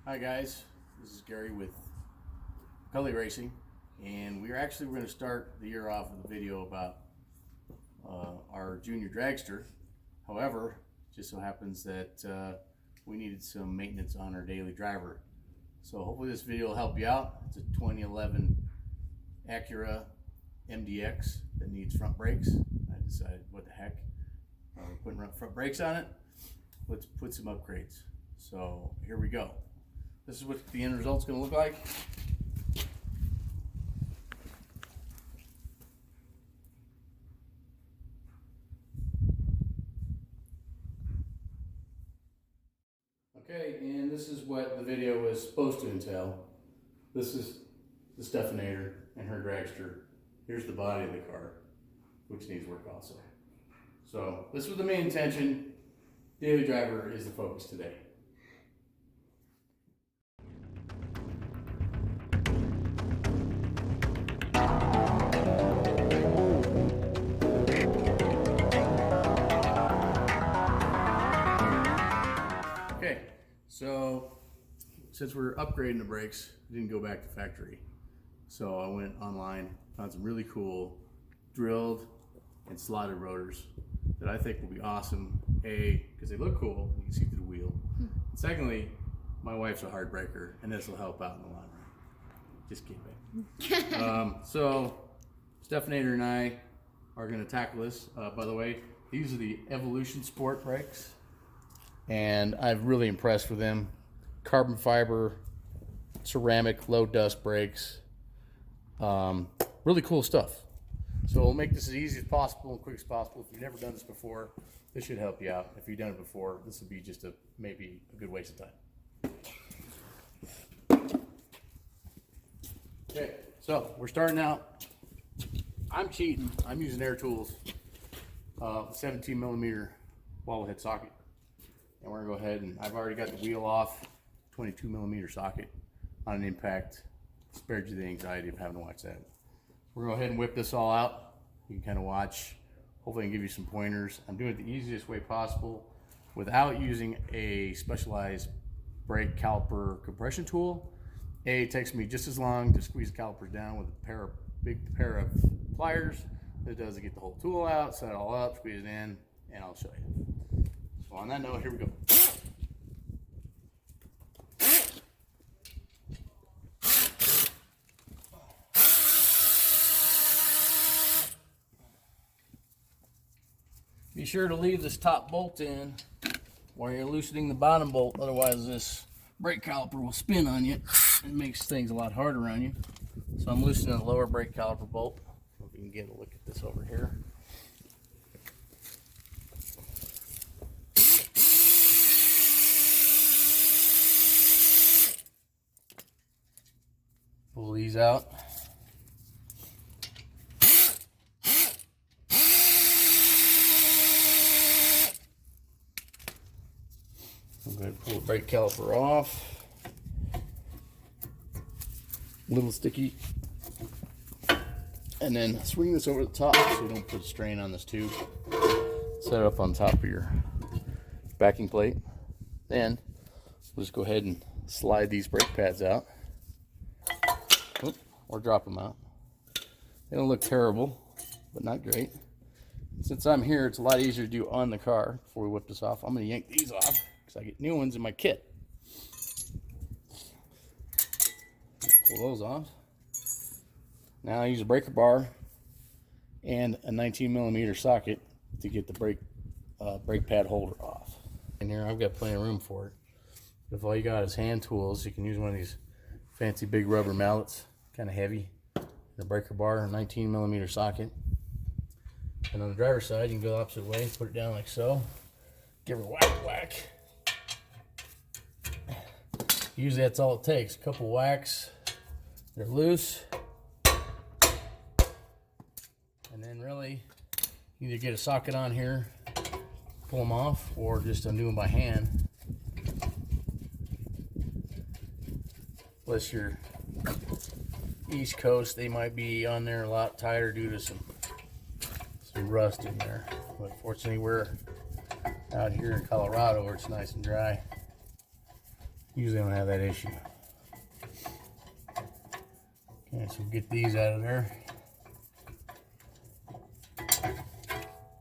Hi guys, this is Gary with McCulley Racing, and we're going to start the year off with a video about our junior dragster. However, it just so happens that we needed some maintenance on our daily driver. So hopefully this video will help you out. It's a 2011 Acura MDX that needs front brakes. I decided, what the heck, we're putting front brakes on it. Let's put some upgrades. So here we go. This is what the end result's going to look like. Okay, and this is what the video was supposed to entail. This is the Stephanator and her dragster. Here's the body of the car, which needs work also. So this was the main intention. Daily driver is the focus today. Okay, so since we're upgrading the brakes, I didn't go back to factory. So I went online, found some really cool drilled and slotted rotors that I think will be awesome. A, because they look cool, you can see through the wheel. And secondly, my wife's a hard breaker, and this will help out in the long run. Just kidding. So Stephanator and I are going to tackle this. By the way, these are the Evolution Sport brakes, and I'm really impressed with them. Carbon fiber, ceramic, low dust brakes. Really cool stuff. So we'll make this as easy as possible and quick as possible. If you've never done this before, this should help you out. If you've done it before, this would be just maybe a good waste of time. Okay, so we're starting out. I'm cheating. I'm using Air Tools 17 millimeter wall head socket. And we're gonna go ahead and I've already got the wheel off, 22 millimeter socket on an impact. Spared you the anxiety of having to watch that. We're gonna go ahead and whip this all out. You can kind of watch. Hopefully I can give you some pointers. I'm doing it the easiest way possible without using a specialized brake caliper compression tool. It takes me just as long to squeeze the calipers down with a big pair of pliers as it does to get the whole tool out, set it all up, squeeze it in, and I'll show you. So on that note, here we go. Be sure to leave this top bolt in while you're loosening the bottom bolt, otherwise this brake caliper will spin on you and makes things a lot harder on you. So I'm loosening the lower brake caliper bolt. If you can get a look at this over here. Pull these out. I'm going to pull the brake caliper off. A little sticky. And then swing this over the top so you don't put strain on this tube. Set it up on top of your backing plate. Then we'll just go ahead and slide these brake pads out. Or drop them out. They don't look terrible, but not great. Since I'm here, it's a lot easier to do on the car. Before we whip this off, I'm going to yank these off because I get new ones in my kit. Pull those off. Now I use a breaker bar and a 19 millimeter socket to get the brake pad holder off. In here, I've got plenty of room for it. If all you got is hand tools, you can use one of these fancy big rubber mallets. Kind of heavy, the breaker bar, a 19 millimeter socket. And on the driver's side, you can go the opposite way, put it down like so. Give her a whack. Usually that's all it takes. A couple whacks, they're loose. And then really, either get a socket on here, pull them off, or just undo them by hand. Unless you're East Coast, they might be on there a lot tighter due to some rust in there. But fortunately, we're out here in Colorado where it's nice and dry. Usually don't have that issue. Okay, so get these out of there.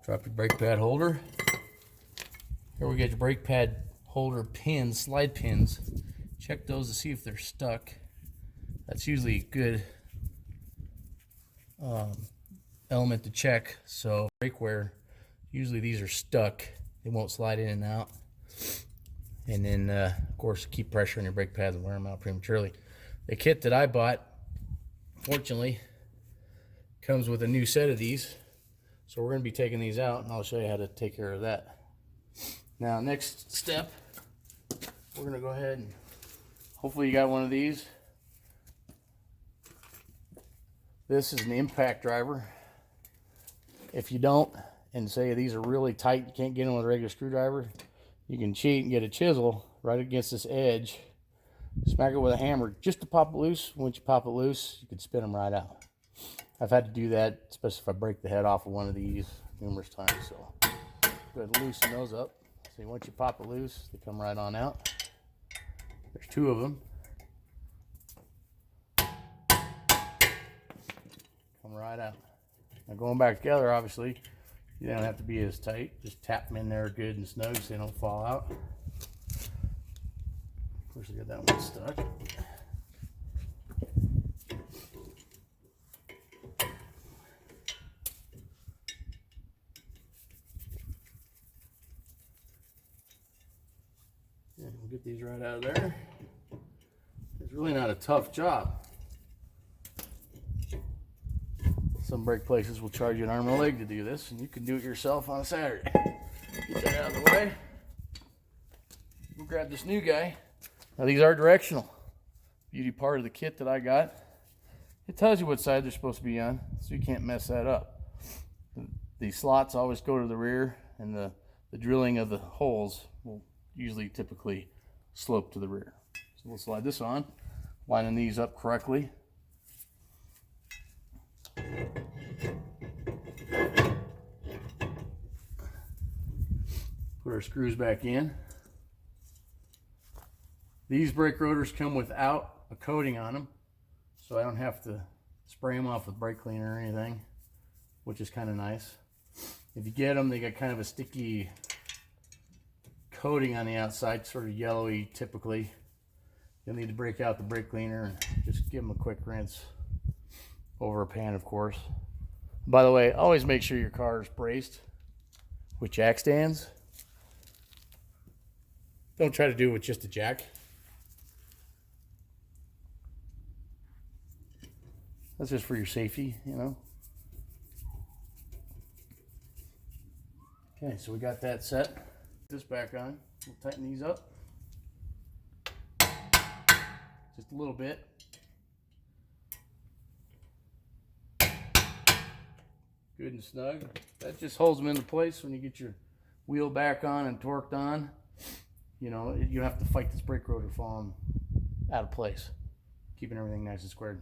Drop your brake pad holder. Here we get your brake pad holder pins, slide pins. Check those to see if they're stuck. That's usually a good element to check. So brake wear, usually these are stuck. They won't slide in and out. And then, of course, keep pressure on your brake pads and wear them out prematurely. The kit that I bought, fortunately, comes with a new set of these. So we're going to be taking these out, and I'll show you how to take care of that. Now, next step, we're going to go ahead and hopefully you got one of these. This is an impact driver. If you don't, and say these are really tight, you can't get them with a regular screwdriver, you can cheat and get a chisel right against this edge, smack it with a hammer just to pop it loose. Once you pop it loose, you can spin them right out. I've had to do that, especially if I break the head off of one of these numerous times. So go ahead and loosen those up. See, once you pop it loose, they come right on out. There's two of them. Come right out. Now going back together, obviously, you don't have to be as tight. Just tap them in there good and snug so they don't fall out. Of course, I got that one stuck. Yeah, we'll get these right out of there. It's really not a tough job. Some brake places will charge you an arm and a leg to do this, and you can do it yourself on a Saturday. Get that out of the way. We'll grab this new guy. Now these are directional. Beauty part of the kit that I got. It tells you what side they're supposed to be on, so you can't mess that up. The slots always go to the rear, and the drilling of the holes will usually typically slope to the rear. So we'll slide this on, lining these up correctly. Put our screws back in. These brake rotors come without a coating on them, so I don't have to spray them off with brake cleaner or anything, which is kind of nice. If you get them, they got kind of a sticky coating on the outside, sort of yellowy typically. You'll need to break out the brake cleaner and just give them a quick rinse over a pan, of course. By the way, always make sure your car is braced with jack stands. Don't try to do it with just a jack. That's just for your safety, you know. Okay, so we got that set. Put this back on. We'll tighten these up. Just a little bit. Good and snug. That just holds them into place when you get your wheel back on and torqued on. You know, you don't have to fight this brake rotor falling out of place, keeping everything nice and squared.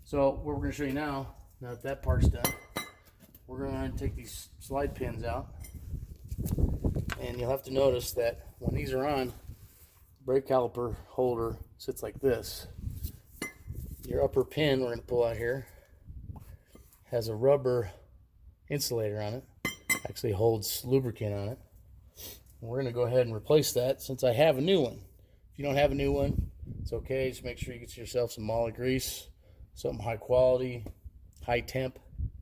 So what we're going to show you now that that part's done, we're going to take these slide pins out, and you'll have to notice that when these are on, the brake caliper holder sits like this. Your upper pin we're going to pull out here has a rubber insulator on it, actually holds lubricant on it. And we're going to go ahead and replace that since I have a new one. If you don't have a new one, it's okay. Just make sure you get yourself some McCulley grease, something high quality, high temp,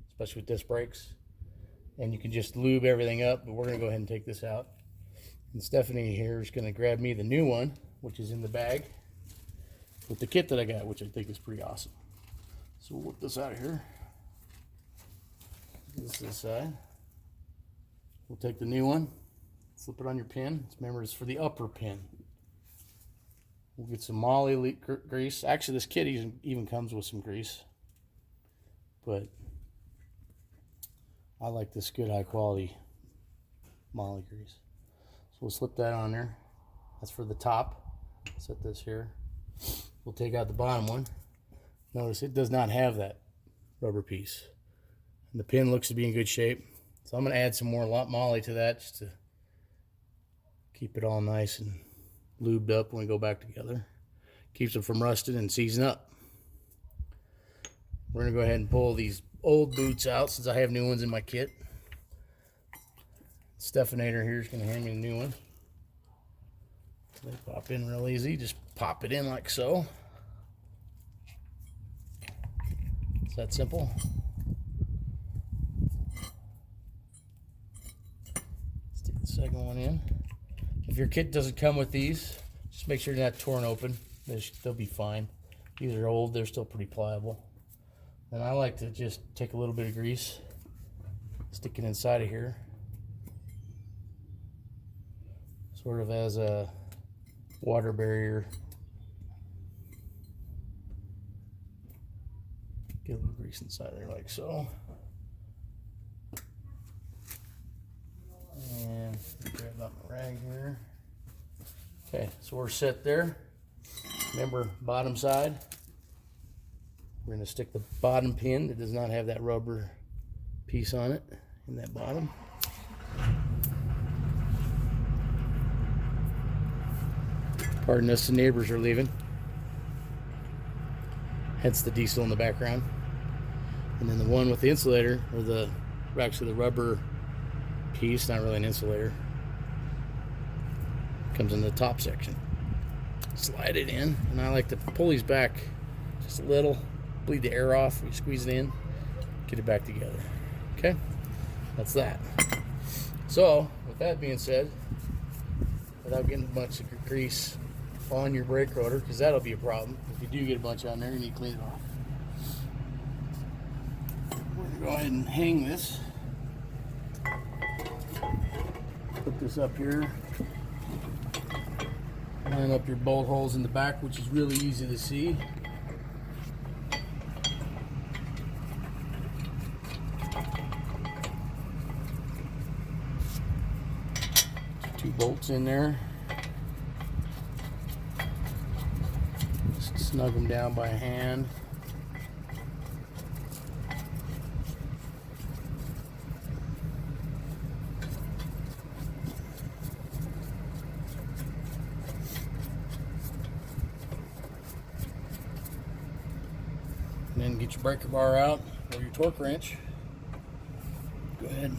especially with disc brakes. And you can just lube everything up, but we're going to go ahead and take this out. And Stephanie here is going to grab me the new one, which is in the bag, with the kit that I got, which I think is pretty awesome. So we'll whip this out of here. This to the side. We'll take the new one, slip it on your pin. Remember, it's for the upper pin. We'll get some McCulley grease. Actually, this kit even comes with some grease, but I like this good high quality McCulley grease. So we'll slip that on there. That's for the top. Set this here. We'll take out the bottom one. Notice it does not have that rubber piece. And the pin looks to be in good shape. So I'm going to add some more McCulley to that just to keep it all nice and lubed up when we go back together. Keeps them from rusting and seizing up. We're going to go ahead and pull these old boots out since I have new ones in my kit. Stephanator here is going to hand me a new one. They pop in real easy. Just pop it in like so. It's that simple. Stick the second one in. If your kit doesn't come with these, just make sure they're not torn open. They'll be fine. These are old, they're still pretty pliable. And I like to just take a little bit of grease, stick it inside of here, sort of as a water barrier. Get a little grease inside there like so. And grab out my rag here. Okay, so we're set there. Remember, bottom side. We're going to stick the bottom pin that does not have that rubber piece on it in that bottom. Pardon us, the neighbors are leaving. Hence the diesel in the background. And then the one with the insulator, or actually the rubber piece, not really an insulator, comes in the top section. Slide it in, and I like to pull these back just a little, bleed the air off, we squeeze it in, get it back together. Okay, that's that. So, with that being said, without getting a bunch of grease on your brake rotor, because that'll be a problem. If you do get a bunch on there, you need to clean it off. We're going to go ahead and hang this. Put this up here. Line up your bolt holes in the back, which is really easy to see. Two bolts in there. Just snug them down by hand. And then get your breaker bar out, or your torque wrench. Go ahead and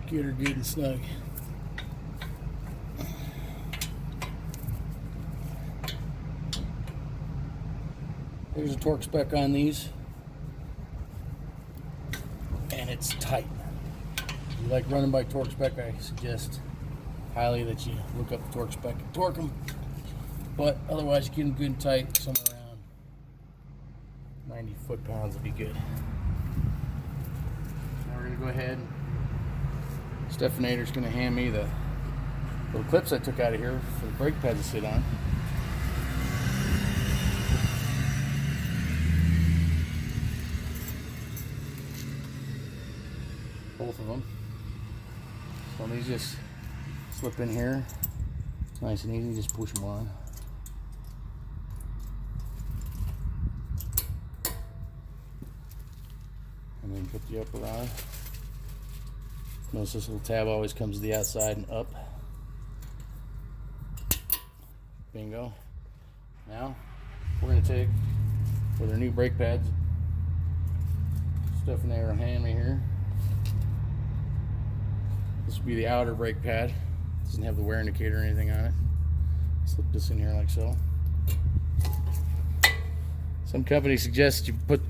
get her good and snug. There's a torque spec on these, and it's tight. If you like running by torque spec, I suggest highly that you look up the torque spec and torque them. But otherwise, you get them good and tight, somewhere around 90 foot-pounds would be good. Now we're going to go ahead. Stephanator's going to hand me the little clips I took out of here for the brake pad to sit on. Both of them. So these just slip in here. It's nice and easy, just push them on. And then put the upper on. Notice this little tab always comes to the outside and up. Bingo. Now we're going to take with our new brake pads, stuff in there, hand me here. This will be the outer brake pad. It doesn't have the wear indicator or anything on it. Slip this in here like so. Some companies suggest you put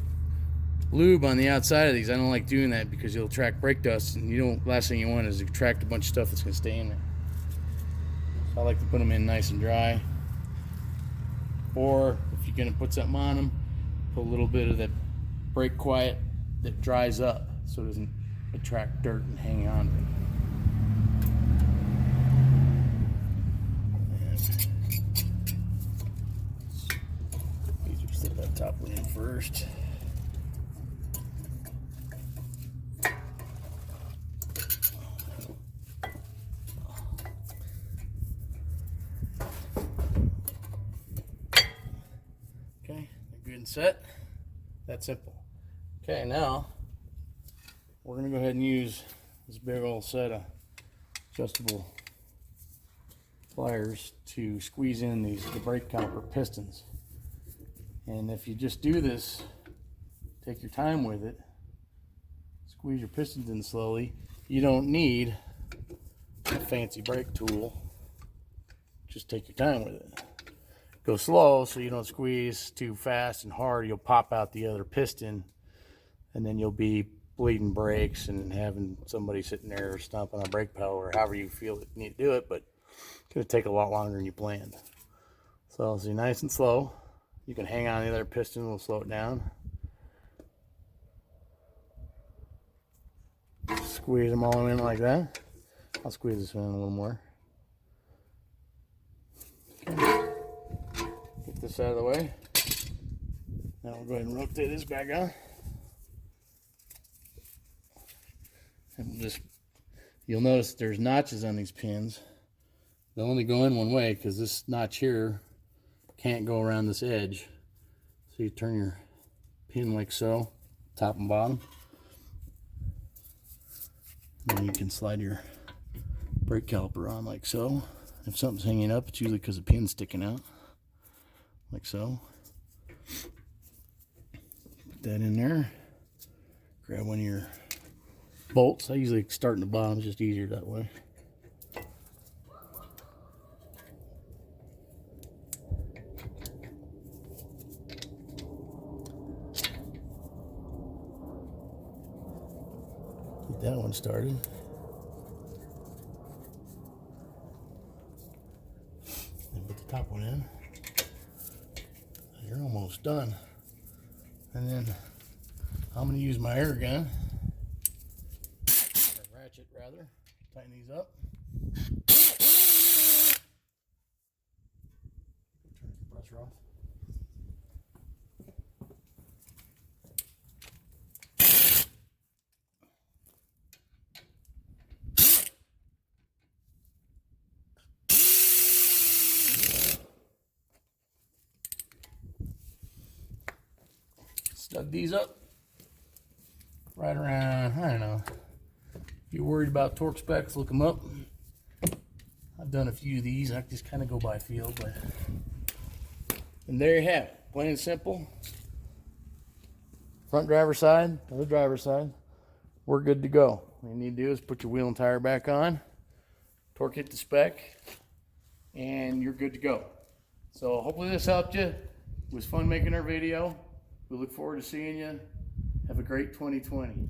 lube on the outside of these. I don't like doing that because you'll attract brake dust, and last thing you want is to attract a bunch of stuff that's going to stay in there. So I like to put them in nice and dry. Or if you're going to put something on them, put a little bit of that brake quiet that dries up so it doesn't attract dirt and hang on to it. Stick that top one in first. Okay, good and set. That's simple. Okay, now we're going to go ahead and use this big old set of adjustable pliers to squeeze in the brake caliper pistons. And if you just do this, take your time with it, squeeze your pistons in slowly, you don't need a fancy brake tool. Just take your time with it. Go slow so you don't squeeze too fast and hard. You'll pop out the other piston, and then you'll be bleeding brakes and having somebody sitting there stomping on brake pedal, or however you feel that you need to do it, but it's going to take a lot longer than you planned. So see, nice and slow. You can hang on the other piston, we'll slow it down. Squeeze them all in like that. I'll squeeze this one in a little more. Okay. Get this out of the way. Now we'll go ahead and rotate this back on. And we'll just, you'll notice there's notches on these pins. They'll only go in one way because this notch here can't go around this edge. So you turn your pin like so, top and bottom. And then you can slide your brake caliper on like so. If something's hanging up, it's usually because the pin's sticking out. Like so. Put that in there. Grab one of your bolts. I usually start in the bottom, it's just easier that way. Get that one started. And put the top one in. You're almost done. And then I'm going to use my air gun. Ratchet rather. Tighten these up. Turn the compressor off. Snug these up right around, I don't know. If you're worried about torque specs, look them up. I've done a few of these. I just kind of go by feel, but. And there you have it. Plain and simple. Front driver's side, other driver's side. We're good to go. All you need to do is put your wheel and tire back on, torque it to spec, and you're good to go. So hopefully this helped you. It was fun making our video. We look forward to seeing you. Have a great 2020.